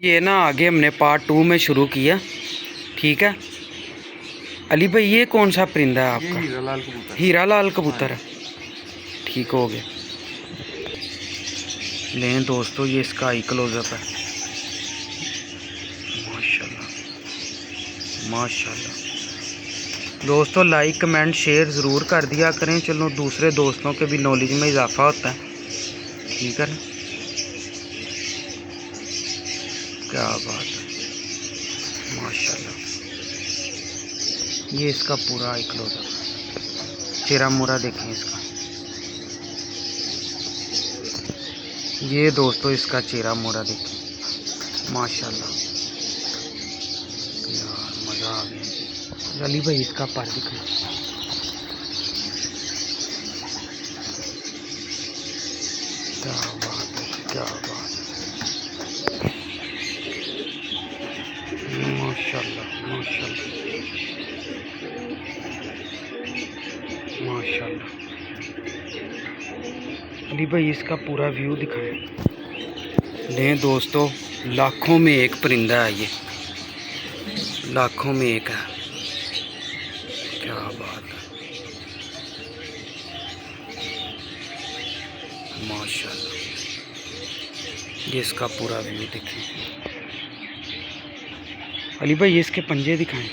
ये ना आगे हमने पार्ट 2 में शुरू किया। ठीक है अली भाई, ये कौन सा परिंदा है आपका? हीरा लाल कबूतर। हीरा लाल कबूतर है। ठीक हो गया। लें दोस्तों, ये इसका आई क्लोजअप है। माशाल्लाह माशाल्लाह। दोस्तों लाइक कमेंट शेयर ज़रूर कर दिया करें, चलो दूसरे दोस्तों के भी नॉलेज में इजाफा होता है। ठीक है ना, क्या बात है, माशाल्लाह। ये इसका पूरा आई क्लोजअप, चेहरा मोरा देखें इसका। ये दोस्तों इसका चेहरा मोरा देखें, माशाल्लाह। यार मज़ा आ गया। अली भाई इसका पर दिखाएं। क्या बात है, क्या बात है, माशाल्लाह माशाल्लाह माशाल्लाह। अली भाई इसका पूरा व्यू दिखाएं। लें दोस्तों, लाखों में एक परिंदा है ये, लाखों में एक है। क्या बात है, माशाल्लाह। ये इसका पूरा व्यू देखें। अली भाई इसके पंजे दिखाएं।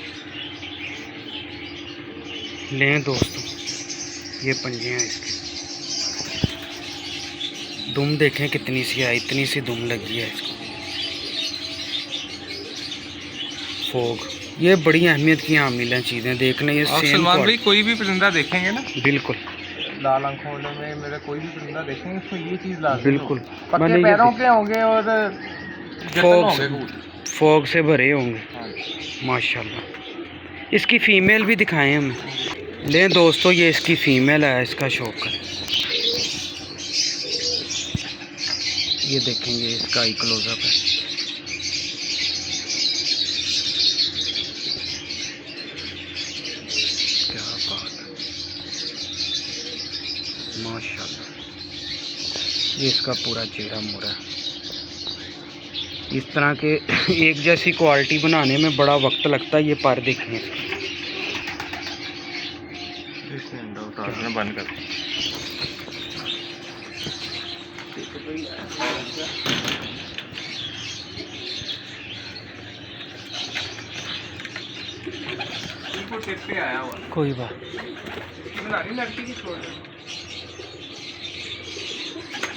लें दोस्तों, ये पंजे हैं इसके। दुम देखें कितनी सी है, इतनी सी दुम लगी है इसको। फोग, ये बड़ी अहमियत की हामिल हैं चीज़ें देखने। ये सलमान भाई कोई भी परिंदा देखेंगे ना, बिल्कुल लाल आंखों वाले में मेरा कोई भी परिंदा देखेंगे उसमें ये चीज़ लाजमी बिल्कुल होगी। पक्के पैरों के होंगे और फोग से भरे होंगे। माशाल्लाह। इसकी फ़ीमेल भी दिखाएं हमें। लें दोस्तों, ये इसकी फ़ीमेल है, इसका शौक है। ये देखेंगे इसका आई क्लोजअप है। क्या बात है, माशाल्लाह। ये इसका पूरा चेहरा मोरा है। इस तरह के एक जैसी क्वालिटी बनाने में बड़ा वक्त लगता है। ये पर देखें इसका, बंद कर। पे आया हुआ कोई बात बनानी लड़की की छोड़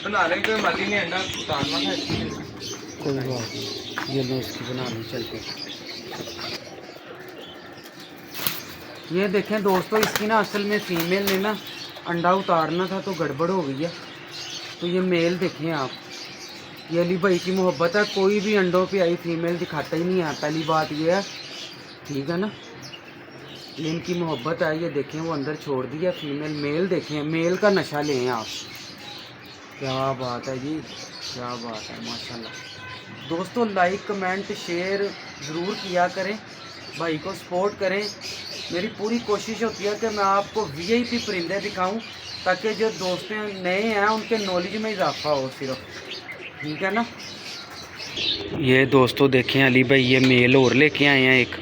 बनाने के माली ने अंडा उतारना था। कोई बात नहीं, ये लो इसकी बना ली चलते। ये देखें दोस्तों, इसकी ना असल में फीमेल ने ना अंडा उतारना था तो गड़बड़ हो गई है। तो ये मेल देखें आप। ये अली भाई की मोहब्बत है, कोई भी अंडों पे आई फीमेल दिखाता ही नहीं है। पहली बात ये है, ठीक है ना, इनकी मोहब्बत है। ये देखें वो अंदर छोड़ दिया फीमेल। मेल देखें, मेल का नशा लें आप। क्या बात है जी, क्या बात है, माशाल्लाह। दोस्तों लाइक कमेंट शेयर ज़रूर किया करें, भाई को सपोर्ट करें। मेरी पूरी कोशिश होती है कि मैं आपको वीआईपी परिंदे दिखाऊं, ताकि जो दोस्त नए हैं उनके नॉलेज में इजाफा हो सिर्फ। ठीक है ना। ये दोस्तों देखें अली भाई, ये मेल और लेके आए हैं एक।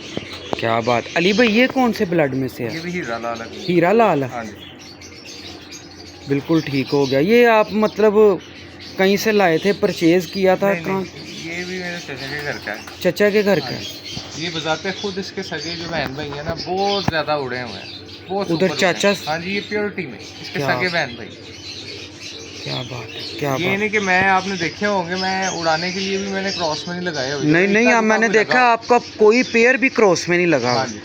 क्या बात। अली भाई ये कौन से ब्लड में से है? ये भी हीरा लाल है। हीरा लाल है। हाँ जी, बिल्कुल ठीक हो गया। ये आप मतलब कहीं से लाए थे, परचेज किया था? कहाँ? ये भी मेरे चाचा के घर का है। चचा के घर का है। ये बजाते खुद इसके सगे जो बहन भाई है ना, बहुत ज़्यादा उड़े हुए हैं, बहुत उधर चाचा। हाँ जी, ये प्योरिटी में इसके सगे बहन भाई। क्या बात है, क्या बात। ये नहीं कि मैं, आपने देखे होंगे, मैं उड़ाने के लिए भी मैंने क्रॉस में नहीं लगाया। नहीं नहीं, मैंने देखा आपका कोई पेयर भी क्रॉस में नहीं लगा। हाँ जी,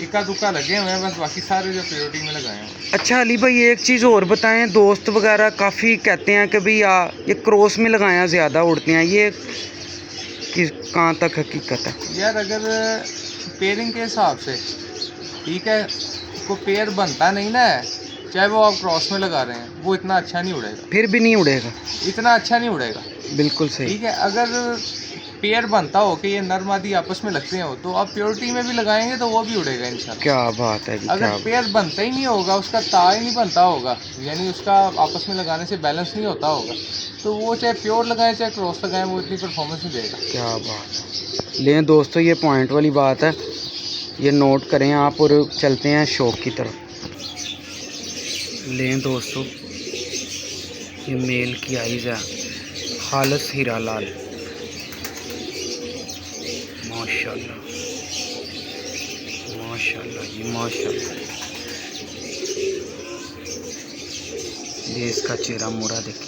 इक्का दुक्का लगे हुए हैं बस, बाकी सारे जो प्योरिटी में लगाए हैं। अच्छा अली भाई एक चीज़ और बताएं, दोस्त वगैरह काफ़ी कहते हैं कि भाई ये क्रॉस में लगाया ज़्यादा उड़ते हैं, ये कहाँ तक हकीकत है? यार अगर पेयरिंग के हिसाब से, ठीक है, को पेयर बनता नहीं ना है, चाहे वो आप क्रॉस में लगा रहे हैं, वो इतना अच्छा नहीं उड़ेगा। फिर भी नहीं उड़ेगा, इतना अच्छा नहीं उड़ेगा। बिल्कुल सही। ठीक है, अगर पेयर बनता हो कि ये नर मादी आपस में लगते हो, तो आप प्योरिटी में भी लगाएंगे तो वो भी उड़ेगा इंशाल्लाह। क्या बात है जी, क्या अगर पेयर बनता ही नहीं होगा, उसका ता ही नहीं बनता होगा, यानी उसका आपस में लगाने से बैलेंस नहीं होता होगा, तो वो चाहे प्योर लगाएं चाहे क्रॉस लगाएं वो इतनी परफॉर्मेंस नहीं देगा। क्या बात है। लें दोस्तों, ये पॉइंट वाली बात है, ये नोट करें आप और चलते हैं शौक की तरफ। लें दोस्तों, ये मेल की आइज़ है, खालिस हीरा लाल, माशाल्लाह माशाल्लाह जी माशाल्लाह। ये इसका चेहरा मुड़ा देखिए।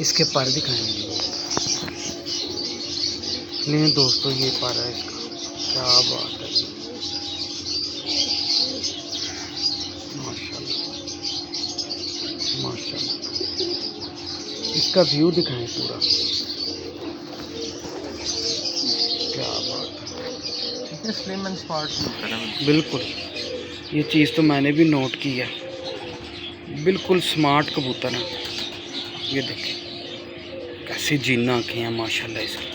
इसके पर दिखाएंगे। नहीं दोस्तों, ये पर है इसका, क्या बात है, माशाल्लाह माशाल्लाह। इसका व्यू दिखाएं पूरा, क्या बात है, स्लिम एंड स्मार्ट। बिल्कुल, ये चीज़ तो मैंने भी नोट की है, बिल्कुल स्मार्ट कबूतर है। ये देखिए कैसी जीना आँखें हैं माशाल्लाह इसकी।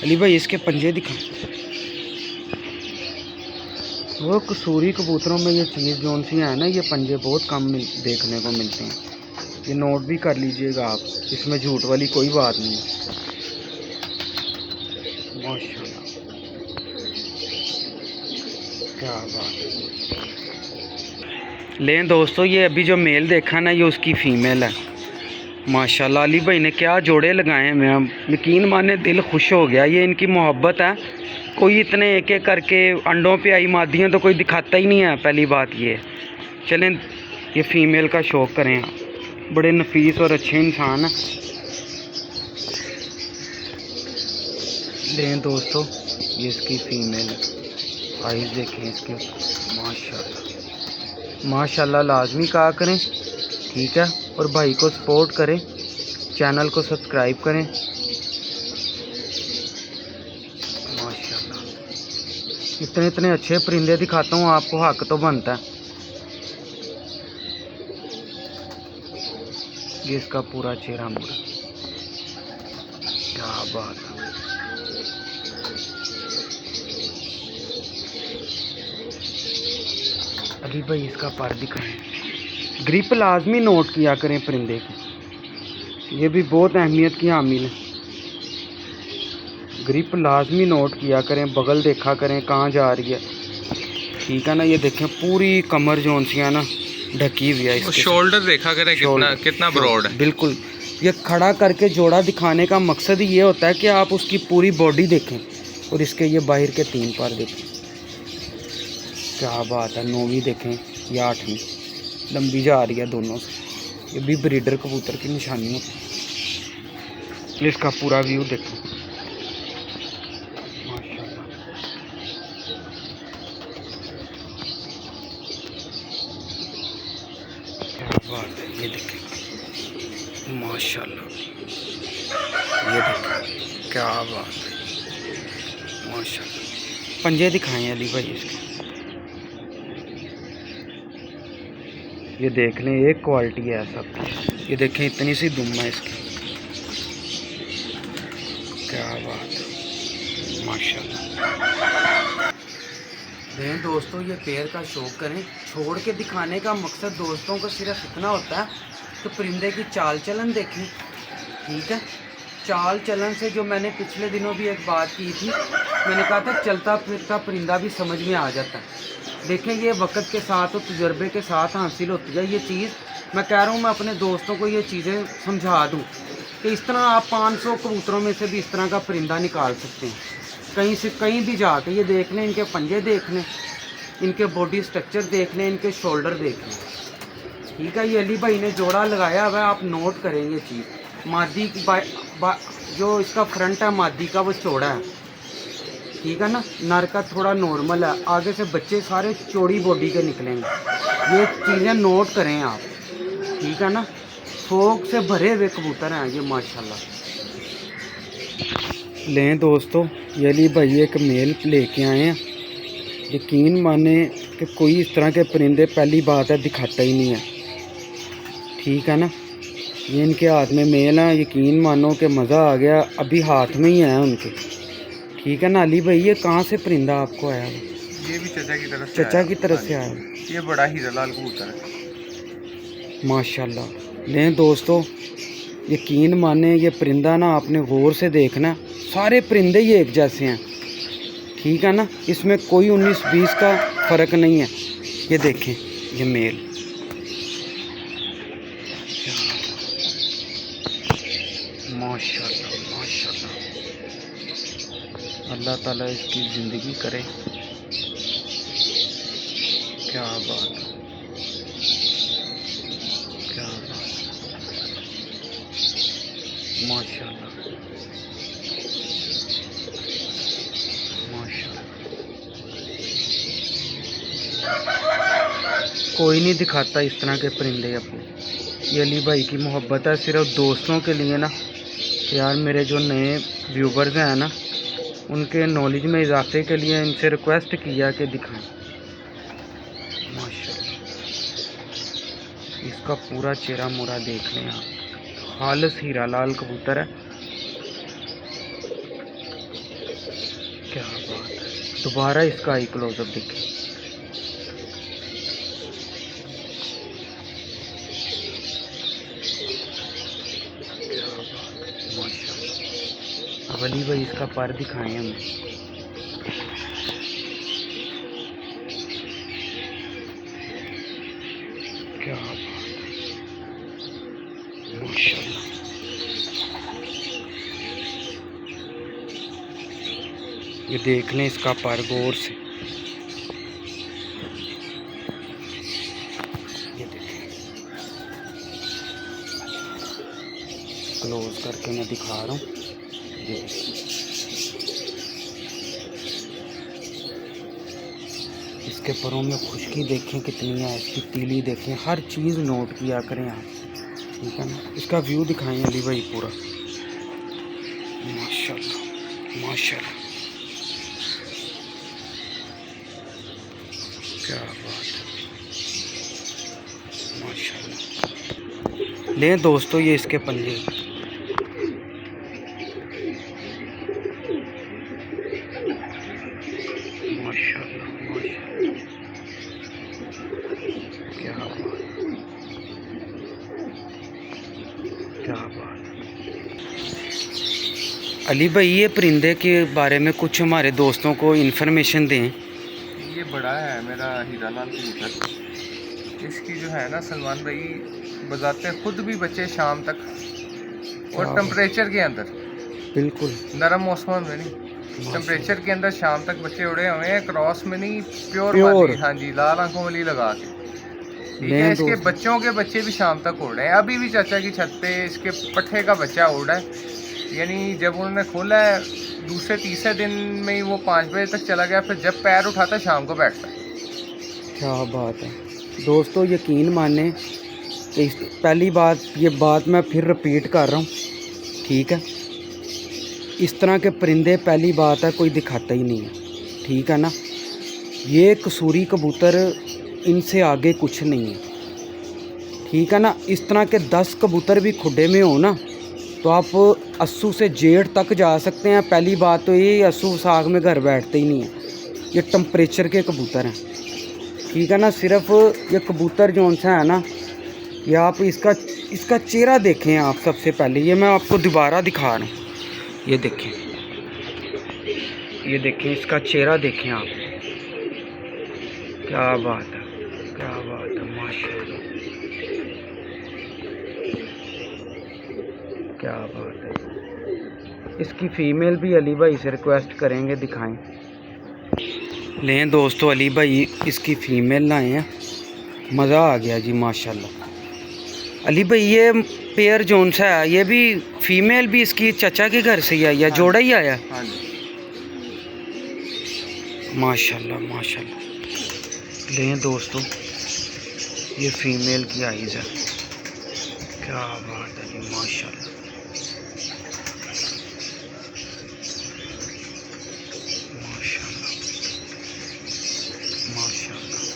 अली भाई इसके पंजे दिखाएं। वो कसूरी कबूतरों में ये चीज़ जोन सी है ना, ये पंजे बहुत कम देखने को मिलते हैं, ये नोट भी कर लीजिएगा आप, इसमें झूठ वाली कोई बात नहीं है। माशाल्लाह, क्या बात है। लें दोस्तों, ये अभी जो मेल देखा ना, ये उसकी फ़ीमेल है माशाल्लाह। अली भाई ने क्या जोड़े लगाए हैं, मैं यकीन माने दिल खुश हो गया। ये इनकी मोहब्बत है, कोई इतने एक एक करके अंडों पे आई मादियाँ तो कोई दिखाता ही नहीं है, पहली बात ये। चलें ये फ़ीमेल का शौक़ करें आप, बड़े नफीस और अच्छे इंसान हैं। लें दोस्तों, ये इसकी फ़ीमेल है, आइज़ देखें इसके, माशाल्लाह माशाल्लाह। लाजमी कहा करें, ठीक है, और भाई को सपोर्ट करें, चैनल को सब्सक्राइब करें। माशाल्लाह, इतने इतने अच्छे परिंदे दिखाता हूँ आपको, हक तो बनता है। ये इसका पूरा चेहरा मुड़ा, क्या बात है। अभी भाई इसका पर दिखाएं। ग्रिप लाजमी नोट किया करें परिंदे की, ये भी बहुत अहमियत की हामिल है। ग्रिप लाजमी नोट किया करें, बगल देखा करें कहाँ जा रही है, ठीक है ना। ये देखें पूरी कमर जोन सी है ना ढकी हुई है, शोल्डर देखा करें कितना ब्रॉड है। बिल्कुल, ये खड़ा करके जोड़ा दिखाने का मकसद ही ये होता है कि आप उसकी पूरी बॉडी देखें, और इसके ये बाहर के 3 पर देखें, क्या बात है। 9वीं देखें या 8वीं, लंबी जा रही है दोनों से, ये भी ब्रीडर कबूतर की निशानी है। इसका पूरा व्यू देखो, माशाल्लाह, क्या बात है। ये देखें माशाल्लाह, ये देखें क्या बात है, माशाल्लाह। पंजे दिखाएं अली भाई इसके, ये देख लें, एक क्वालिटी है सब। ये देखें इतनी सी दुम है इसकी, क्या बात है, माशाल्लाह। देखें दोस्तों, ये पेड़ का शौक़ करें, छोड़ के दिखाने का मकसद दोस्तों का सिर्फ इतना होता है तो परिंदे की चाल चलन देखें, ठीक है। चाल चलन से जो मैंने पिछले दिनों भी एक बात की थी, मैंने कहा था चलता फिरता परिंदा भी समझ में आ जाता है। देखें, ये वक्त के साथ और तजुर्बे के साथ हासिल होती है ये चीज़। मैं कह रहा हूँ, मैं अपने दोस्तों को ये चीज़ें समझा दूँ कि इस तरह आप 500 कबूतरों में से भी इस तरह का परिंदा निकाल सकते हैं, कहीं से कहीं भी जाके। ये देख लें, इनके पंजे देख लें, इनके बॉडी स्ट्रक्चर देख लें, इनके शोल्डर देख लें, ठीक है। ये अली भाई ने जोड़ा लगाया हुआ है, आप नोट करेंगे चीज़। मादी की जो इसका फ्रंट है मादी का वो चौड़ा है, ठीक है ना। नर का थोड़ा नॉर्मल है, आगे से बच्चे सारे चौड़ी बॉडी के निकलेंगे। ये चीज़ें नोट करें आप, ठीक है ना। शौक से भरे हुए कबूतर हैं ये माशाल्लाह। लें दोस्तों, ये अली भाई एक मेल लेके आए हैं, यकीन माने कि कोई इस तरह के परिंदे पहली बात है दिखाता ही नहीं है, ठीक है ना। ये इनके हाथ में मेल है, यकीन मानो कि मज़ा आ गया, अभी हाथ में ही है उनके, ठीक है ना। अली भाई ये कहाँ से परिंदा आपको आया? ये भी चचा की तरफ से चचा आया। की तरफ हाँ से जी। आया। ये बड़ा हीरा लाल कबूतर है। माशाल्लाह। लें दोस्तों, यकीन माने ये परिंदा ना आपने गौर से देखना, सारे परिंदे ही एक जैसे हैं, ठीक है ना। इसमें कोई 19-20 का फ़र्क नहीं है। ये देखें, ये मेल, माशाल्लाह माशाल्लाह। अल्लाह ताला इसकी ज़िंदगी करे, क्या बात है, क्या बात है, माशाल्लाह माशाल्लाह। कोई नहीं दिखाता इस तरह के परिंदे अपने। ये अली भाई की मोहब्बत है सिर्फ दोस्तों के लिए ना। यार मेरे जो नए व्यूवर्स हैं ना, उनके नॉलेज में इजाफे के लिए इनसे रिक्वेस्ट किया कि दिखाएं। माशाल्लाह, इसका पूरा चेहरा मोरा देख लें आप, खालिस हीरा लाल कबूतर है, क्या बात है। दोबारा इसका आई क्लोजअप देखें, माशाल्लाह। अब अली भाई इसका पर दिखाएं हमें, क्या बात है, माशाल्लाह। ये देख लें इसका पर गौर से, ये देखें, क्लोज करके मैं दिखा रहा हूँ। ये इसके परों में खुशकी देखें कितनी है, इसकी तीली देखें, हर चीज़ नोट किया करें आप, ठीक है ना। इसका व्यू दिखाएं अली भाई पूरा, माशाल्लाह माशाल्लाह, क्या बात है, माशाल्लाह। लें दोस्तों ये इसके पंजे, माशाल्लाह माशाल्लाह, क्या बात, क्या बात। अली भाई ये परिंदे के बारे में कुछ हमारे दोस्तों को इन्फॉर्मेशन दें। ये बड़ा है मेरा हीरा लाल कबूतर। इसकी जो है ना सलमान भाई, बजाते खुद भी बच्चे शाम तक, और टेम्परेचर के अंदर, बिल्कुल नरम मौसम में नहीं, टेम्परेचर के अंदर शाम तक बच्चे उड़े हुए हैं, क्रॉस में नहीं, प्योर प्योर। वाली, हाँ जी, लाल आंखों वाली लगा के, ठीक है। इसके बच्चों के बच्चे भी शाम तक उड़ रहे हैं। अभी भी चाचा की छत पे इसके पट्ठे का बच्चा उड़ रहा है, यानी जब उन्होंने खोला है दूसरे तीसरे दिन में ही वो 5 बजे तक चला गया, फिर जब पैर उठाता है शाम को बैठता है। क्या बात है दोस्तों, यकीन माने कि पहली बात, ये बात मैं फिर रिपीट कर रहा हूँ, ठीक है। इस तरह के परिंदे पहली बात है कोई दिखाता ही नहीं है, ठीक है ना। ये कसूरी कबूतर, इनसे आगे कुछ नहीं है, ठीक है ना। इस तरह के 10 कबूतर भी खुडे में हो ना, तो आप अस्सू से जेठ तक जा सकते हैं। पहली बात तो ये, अस्सू साग में घर बैठते ही नहीं है, ये टेम्परेचर के कबूतर हैं, ठीक है ना। सिर्फ ये कबूतर जौन सा है ना, ये आप इसका चेहरा देखें आप सबसे पहले। ये मैं आपको दोबारा दिखा रहा हूँ, ये देखें, ये देखें, इसका चेहरा देखें आप, क्या बात है, क्या बात है, माशाल्लाह, क्या बात है। इसकी फ़ीमेल भी अली भाई से रिक्वेस्ट करेंगे दिखाएं। लें दोस्तों, अली भाई इसकी फ़ीमेल लाए हैं, मज़ा आ गया जी माशाल्लाह। अली भाई ये पेयर जोन सा है, ये भी फीमेल भी इसकी चचा के घर से ही आई, या जोड़ा ही आया? हाँ जी, माशाल्लाह माशाल्लाह। लें दोस्तों, ये फीमेल की आइज़ है, क्या बात है जी माशाल्लाह, माशाल्लाह माशाल्लाह।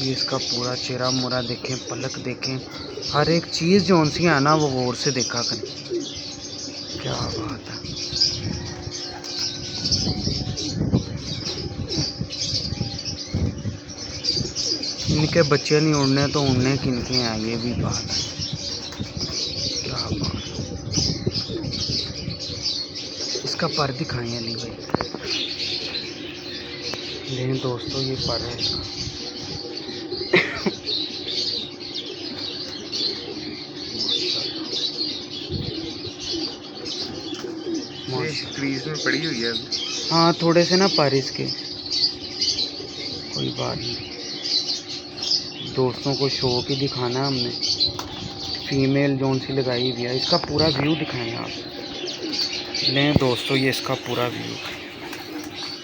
ये इसका पूरा चेहरा मुरा देखें, पलक देखें, हर एक चीज़ जो सी है ना वो गौर से देखा करें। क्या बात है। इनके बच्चे नहीं उड़ने तो उड़ने किनके हैं, ये भी बात है। क्या बात है। इसका पर दिखाएं अली भाई। लेकिन दोस्तों ये पर है इसका। क्रीज में पड़ी हुई है। हाँ थोड़े से ना पर इसके, कोई बात नहीं, दोस्तों को शौक ही दिखाना है हमने। फीमेल जोन सी लगाई हुई है। इसका पूरा व्यू दिखाएं आप। लें दोस्तों ये इसका पूरा व्यू।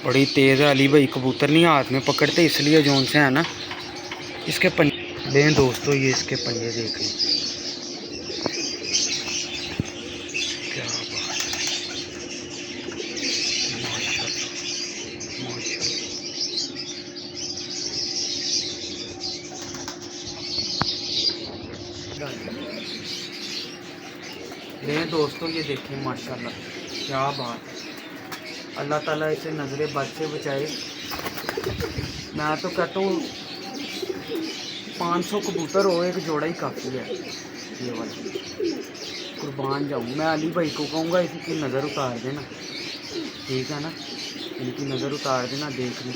बड़ी तेज़ है अली भाई, कबूतर नहीं हाथ में पकड़ते इसलिए जोन से है ना। इसके पंजे लें दोस्तों, ये इसके पंजे देख लें। क्या बात है, माशाल्लाह माशाल्लाह। लें दोस्तों ये देखें माशाल्लाह, क्या बात है। अल्लाह ताला इसे नज़रे बद से बचाए। मैं तो कहता हूँ 500 कबूतर हो एक जोड़ा ही काफ़ी है। ये वाला कुर्बान जाऊँ मैं। अली भाई को कहूँगा इसकी नज़र उतार देना, ठीक है ना, इनकी नज़र उतार देना। देख ली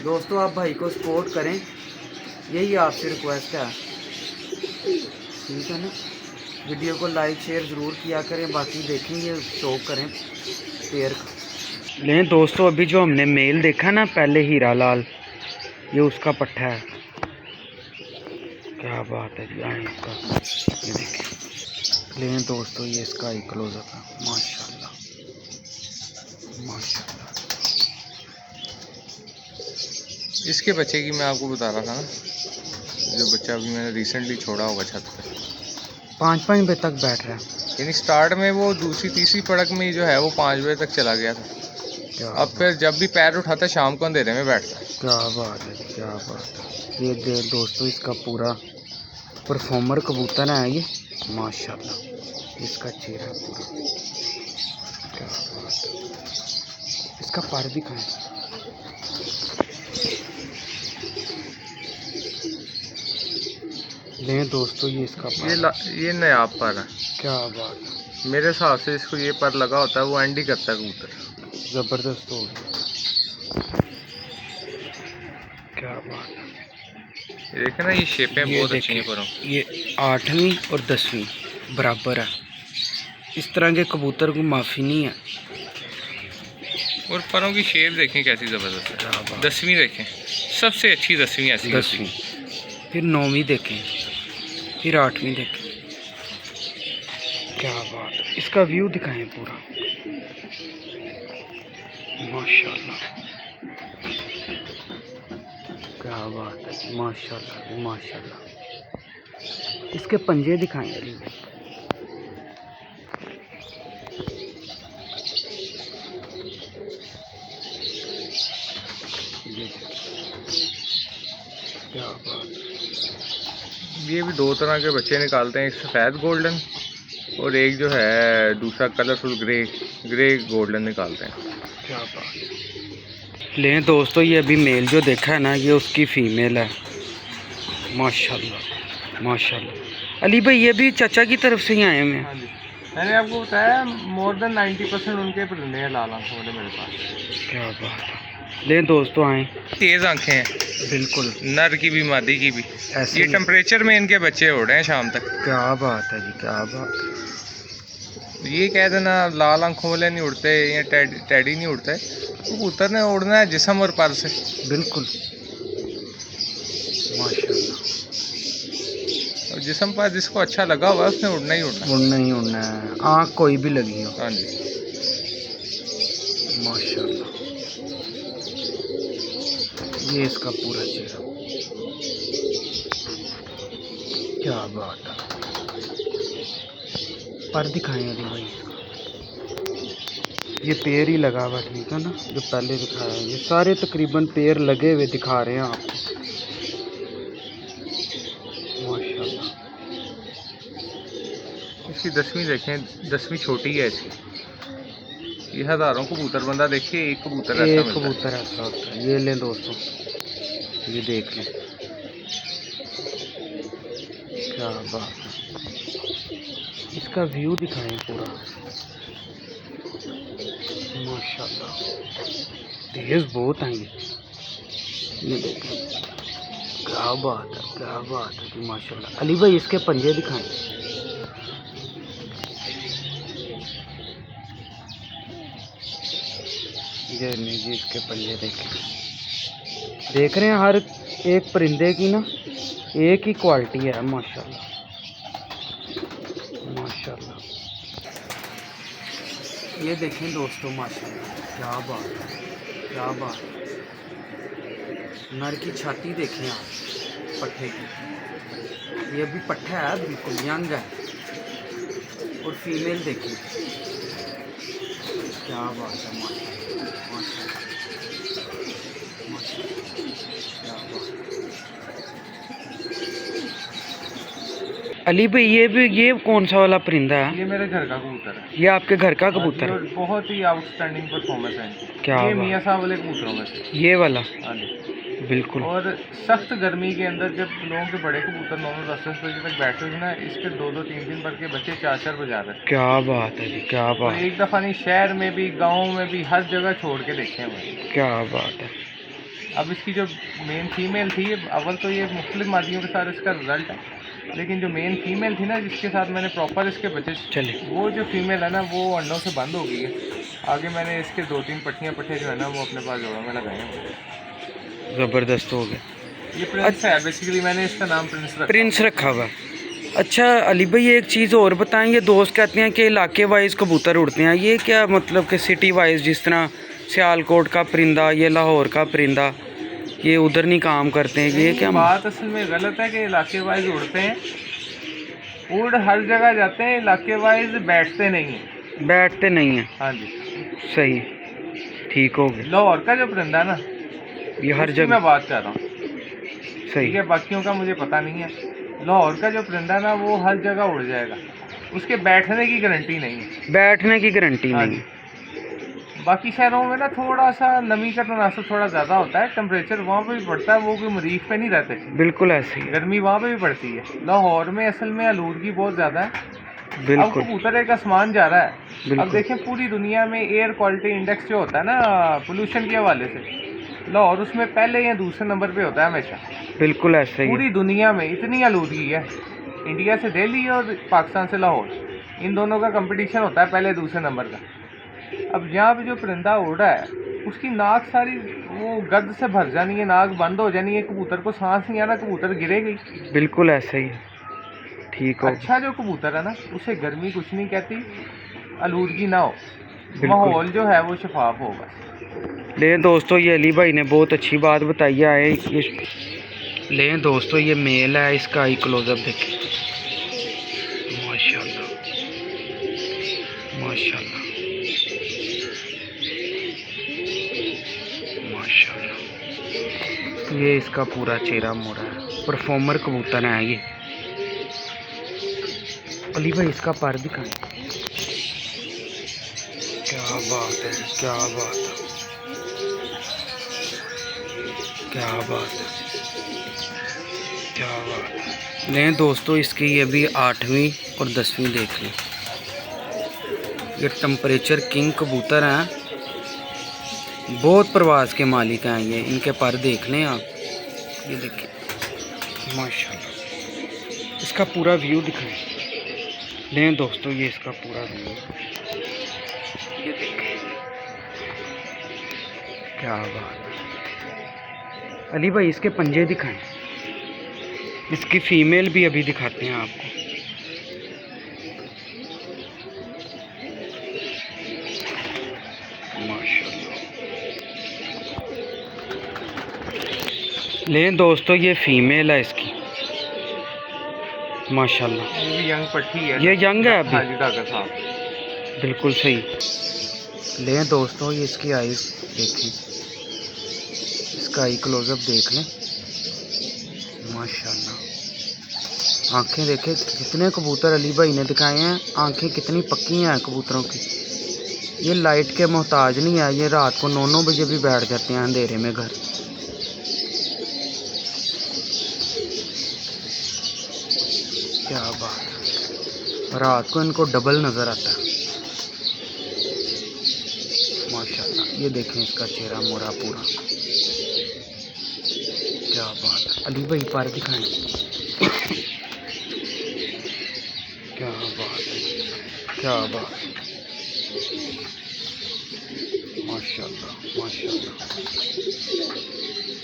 दोस्तों, आप भाई को सपोर्ट करें, यही आपसे रिक्वेस्ट है, ठीक है ना। वीडियो को लाइक शेयर ज़रूर किया करें। बाकी देखेंगे शौक करें पेयर का। लें दोस्तों अभी जो हमने मेल देखा ना पहले हीरा लाल, ये उसका पट्ठा है। क्या बात है जी। आए इसका ये देखें। लें दोस्तों ये इसका ही क्लोजअप है। माशाल्लाह माशाल्लाह। इसके बच्चे की मैं आपको बता रहा था ना, जो बच्चा अभी मैंने रिसेंटली छोड़ा होगा छत पे, 5-5 बजे तक बैठ रहा है। यानी स्टार्ट में वो दूसरी तीसरी पड़क में ही जो है वो 5 बजे तक चला गया था। अब फिर जब भी पैर उठाता है शाम को अंधेरे में बैठता है। क्या बात है, क्या बात है। ये दोस्तों इसका पूरा परफॉर्मर कबूतर है ये, माशाल्लाह। इसका चेहरा पूरा, क्या बात है। इसका पर दिखाएं। लें दोस्तों ये इसका पर, ये नया पर है। क्या बात है। मेरे हिसाब से इसको ये पर लगा होता है, वो एंड ही करता है कबूतर। ज़बरदस्त हो गया। क्या बात है। ये देखें ना, ये शेपें बहुत अच्छी हैं परों। ये 8वीं और 10वीं बराबर है। इस तरह के कबूतर को माफ़ी नहीं है। और परों की शेप देखें कैसी ज़बरदस्त है। 10वीं देखें, सबसे अच्छी 10वीं ऐसी। 10वीं, फिर 9वीं देखें, फिर 8वीं देखें। क्या बात है। इसका व्यू दिखाएं पूरा, माशाल्लाह। क्या बात है, माशाल्लाह माशाल्लाह। इसके पंजे दिखाएं अली। क्या बात। ये भी 2 तरह के बच्चे निकालते हैं, एक सफ़ेद गोल्डन और एक जो है दूसरा कलरफुल ग्रे गोल्डन निकालते हैं। क्या बात। लें दोस्तों ये अभी मेल जो देखा है ना, ये उसकी फीमेल है। माशाल्लाह माशाल्लाह। अली भाई ये भी चाचा की तरफ से ही आए हुए हैं। हाँ जी, मैंने आपको बताया मोर देन 90% उनके परिंदे हैं लाल आंखों वाले मेरे पास। क्या बात है। लें दोस्तों आए। तेज़ आंखें हैं बिल्कुल, नर की भी मादी की भी। ऐसे ये टेम्परेचर में इनके बच्चे उड़ रहे हैं शाम तक। क्या बात है जी, क्या बात है। ये कह देना लाल आंखों वाले नहीं उड़ते या टैडी नहीं उड़ते, कबूतर ने उड़ना है जिस्म और पर से। बिल्कुल माशाल्लाह। और जिस्म पर जिसको अच्छा लगा हुआ उसने उड़ना ही उड़ना। उड़ना ही उड़ना है, आँख कोई भी लगी हो। हाँ जी माशाल्लाह। ये इसका पूरा चेहरा, क्या बात है। पर दिखाएं अली भाई। ये पेड़ ही लगा हुआ, ठीक है ना, जो पहले दिखाया। ये सारे तकरीबन पेड़ लगे हुए दिखा रहे हैं आपको। माशाल्लाह। इसकी 10वीं देखें, 10वीं छोटी है इसकी। ये हज़ारों कबूतर बंदा देखिए, एक कबूतर ऐसा एक मिलता है। कबूतर ऐसा होता है। ये लें दोस्तों, ये देख लें, क्या बात है। इसका व्यू दिखाएं पूरा, माशाल्लाह तेज बहुत हैं ये देखें, क्या बात है, क्या बात है जी माशाल्लाह। अली भाई इसके पंजे दिखाएं। ये नहीं जी, इसके पंजे देखें, देख रहे हैं, हर एक परिंदे की ना एक ही क्वालिटी है, माशाल्लाह माशाल्लाह। ये देखें दोस्तों, माशाल्लाह क्या बात है, क्या बात है। नर की छाती देखें आप, पट्ठे की, ये भी पट्ठा है, बिल्कुल यंग है। और फीमेल देखें, क्या बात है, माशाल्लाह माशाल्लाह माशाल्लाह, क्या बात है। अली भाई ये कौन सा वाला परिंदा है? ये मेरे घर का कबूतर है। ये आपके घर का कबूतर है? और बहुत ही आउटस्टैंडिंग परफॉर्मेंस है इनकी। क्या ये बात। मियाँ साहब वाले कबूतरों में से। ये वाला? हाँ जी, बिल्कुल। और सख्त गर्मी के अंदर जब लोगों के बड़े कबूतर 9-10 बजे तक बैठे हुए ना, इसके 2-2, 3-3 पर के बच्चे 4-4 बजा रहे हैं। क्या बात है जी, क्या और बात, एक दफ़ा नहीं, शहर में भी, गाँव में भी, हर जगह छोड़ के देखे हुए। क्या बात है। अब इसकी जो मेन फीमेल थी, अव्वल तो ये मुख्तलिफ मादियों के साथ इसका रिजल्ट है, लेकिन जो मेन फीमेल थी ना, जिसके साथ मैंने प्रॉपर इसके बच्चे, चले, वो जो फीमेल है ना, वो अंडों से बंद हो गई है। आगे मैंने इसके 2-3 पट्टे जो है ना, वो अपने पास जोड़ों में लगाए हैं। ज़बरदस्त हो गया। ये प्रिंस है बेसिकली, मैंने इसका नाम प्रिंस रखा हुआ। अच्छा अली भाई, एक चीज़ और बताएं, ये दोस्त कहते हैं कि इलाके वाइज कबूतर उड़ते हैं, ये क्या मतलब कि सिटी वाइज, जिस तरह सियालकोट का परिंदा, ये लाहौर का परिंदा, ये उधर नहीं काम करते हैं, ये क्या बात असल में गलत है कि इलाके वाइज उड़ते हैं। उड़ हर जगह जाते हैं, इलाके वाइज बैठते नहीं हैं। बैठते नहीं हैं? हाँ जी, सही, ठीक हो गया। लाहौर का जो परिंदा ना, ये हर जगह मैं बात कर रहा हूँ, सही ठीक है, बाकियों का मुझे पता नहीं है। लाहौर का जो परिंदा ना, वो हर जगह उड़ जाएगा, उसके बैठने की गारंटी नहीं है। बैठने की गारंटी हाँ नहीं जी। बाकी शहरों में ना थोड़ा सा नमी का तनासब थोड़ा ज़्यादा होता है, टेम्परेचर वहाँ पे भी बढ़ता है, वो कोई मरीख पे नहीं रहते, बिल्कुल ऐसे ही, गर्मी वहाँ पे भी पड़ती है। लाहौर में असल में आलूदगी बहुत ज़्यादा है। अब बिल्कुल कबूतर एक आसमान जा रहा है। बिल्कुल। अब देखें, पूरी दुनिया में एयर क्वालिटी इंडेक्स जो होता है ना, पोल्यूशन के हवाले से, लाहौर उसमें पहले या दूसरे नंबर पे होता है हमेशा। बिल्कुल ऐसे ही, पूरी दुनिया में इतनी आलूदगी है, इंडिया से दिल्ली और पाकिस्तान से लाहौर, इन दोनों का कंपटीशन होता है पहले दूसरे नंबर का। अब यहाँ पे जो परिंदा उड़ रहा है, उसकी नाक सारी वो गंद से भर जानी है, नाक बंद हो जानी है, कबूतर को सांस नहीं आना, कबूतर गिरेगी। बिल्कुल ऐसे ही, ठीक हो। अच्छा जो कबूतर है ना, उसे गर्मी कुछ नहीं कहती, आलूदगी ना हो, माहौल जो है वो शफाफ होगा। लें दोस्तों, ये अली भाई ने बहुत अच्छी बात बताई है। ये लें दोस्तों, ये मेल है, इसका आई क्लोजअप देखें, माशाल्लाह माशाल्लाह माशाल्लाह। ये इसका पूरा चेहरा मोड़ा है, परफॉर्मर कबूतर है ये। अली भाई इसका पर दिखाएं, क्या बात है, क्या बात है, क्या बात है, क्या बात है। लें दोस्तों, इसकी ये भी 8वीं और 10वीं देख लें। ये टेम्परेचर किंग कबूतर हैं, बहुत प्रवास के मालिक हैं ये। इनके पर देख लें आप, ये देखिए माशाल्लाह। इसका पूरा व्यू दिखाएं। लें दोस्तों, ये इसका पूरा व्यू, ये देखिए क्या बात है। अली भाई इसके पंजे दिखाएं, इसकी फीमेल भी अभी दिखाते हैं आपको। माशाल्लाह। लें दोस्तों, ये फीमेल है इसकी, माशाल्लाह। ये भी यंग पट्टी है, ये यंग है अभी, हाजी डॉक्टर साहब। बिल्कुल सही। लें दोस्तों, ये इसकी आईज देखें, इसका आई क्लोजअप देख लें, माशाल्लाह आंखें देखे कितने कबूतर अली भाई ने दिखाए हैं, आंखें कितनी पक्की हैं कबूतरों की। ये लाइट के मोहताज नहीं है, ये रात को 9-9 बजे भी बैठ जाते हैं अंधेरे में घर। क्या बात है, रात को इनको डबल नज़र आता है माशाल्लाह। ये देखें इसका चेहरा मोरा पूरा, क्या बात है। अली भाई पर दिखाएं, क्या बात है, क्या बात है, माशाल्लाह माशाल्लाह।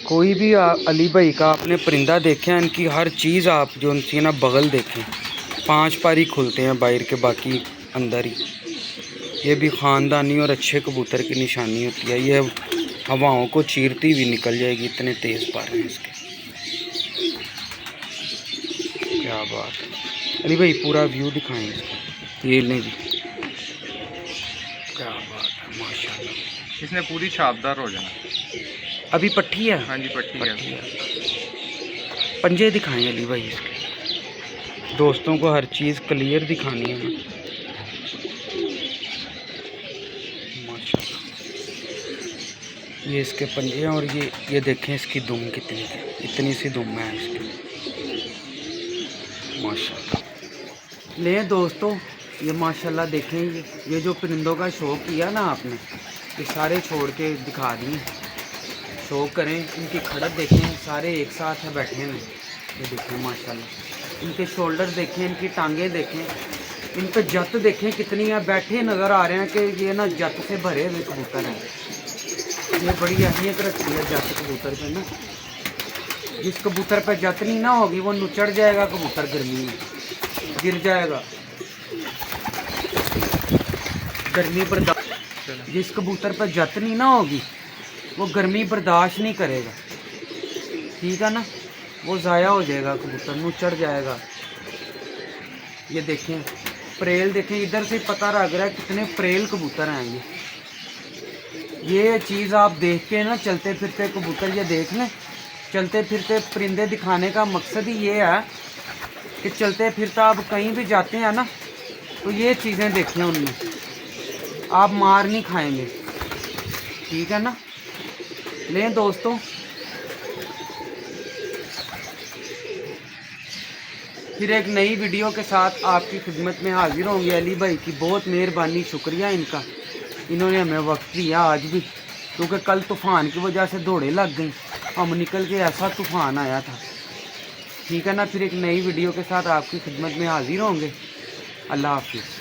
कोई भी अली भाई का आपने परिंदा देखे हैं, इनकी हर चीज़ आप जो उनकी ना बगल देखें, 5 पार ही खुलते हैं बाहर के, बाकी अंदर ही। ये भी ख़ानदानी और अच्छे कबूतर की निशानी होती है। ये हवाओं को चीरती हुई निकल जाएगी, इतने तेज़ पार हैं इसके। क्या बात है अली भाई, पूरा व्यू दिखाएं इसका। ये नहीं जी, क्या बात है माशाल्लाह। इसने पूरी छापदार हो जाना। अभी पट्टी है? हाँ जी पट्टी है। पंजे दिखाएं अली भाई इसके, दोस्तों को हर चीज़ क्लियर दिखानी है माशाल्लाह। ये इसके पंजे हैं, और ये देखें इसकी दुम कितनी है, इतनी सी दुम है इसकी माशाल्लाह। ले दोस्तों, ये माशाल्लाह देखें, ये जो परिंदों का शौक़ किया ना आपने, ये सारे छोड़ के दिखा दिए। शौक़ करें, इनकी खड़क देखें, सारे एक साथ है बैठे हैं। ये देखें माशाल्लाह, इनके शोल्डर देखें, इनकी टांगें देखें, इन पे जत देखें कितनी है, बैठे नज़र आ रहे हैं कि ये ना जत से भरे हुए कबूतर हैं। ये बड़ी अहमियत रखती है जत कबूतर पे ना। जिस कबूतर पे जत नहीं ना होगी वो नुचड़ जाएगा कबूतर, गर्मी में गिर जाएगा। गर्मी बर्दाश्त, जिस कबूतर पे जत नहीं ना होगी वो गर्मी बर्दाश्त नहीं करेगा, ठीक है ना, वो ज़ाया हो जाएगा कबूतर, नुचड़ जाएगा। ये देखें प्रेल देखें, इधर से पता लग रहा है कितने प्रेल कबूतर हैं ये चीज़ आप देख के ना, चलते फिरते कबूतर ये देख लें। चलते फिरते परिंदे दिखाने का मकसद ही ये है कि चलते फिरते आप कहीं भी जाते हैं ना, तो ये चीज़ें देखें, उनमें आप मार नहीं खाएंगे, ठीक है ना। लें दोस्तों, फिर एक नई वीडियो के साथ आपकी खिदमत में हाजिर होंगे। अली भाई की बहुत मेहरबानी, शुक्रिया इनका, इन्होंने हमें वक्त दिया आज भी, क्योंकि कल तूफ़ान की वजह से दौड़े लग गई, हम निकल के ऐसा तूफ़ान आया था, ठीक है ना। फिर एक नई वीडियो के साथ आपकी खिदमत में हाजिर होंगे। अल्लाह हाफिज़।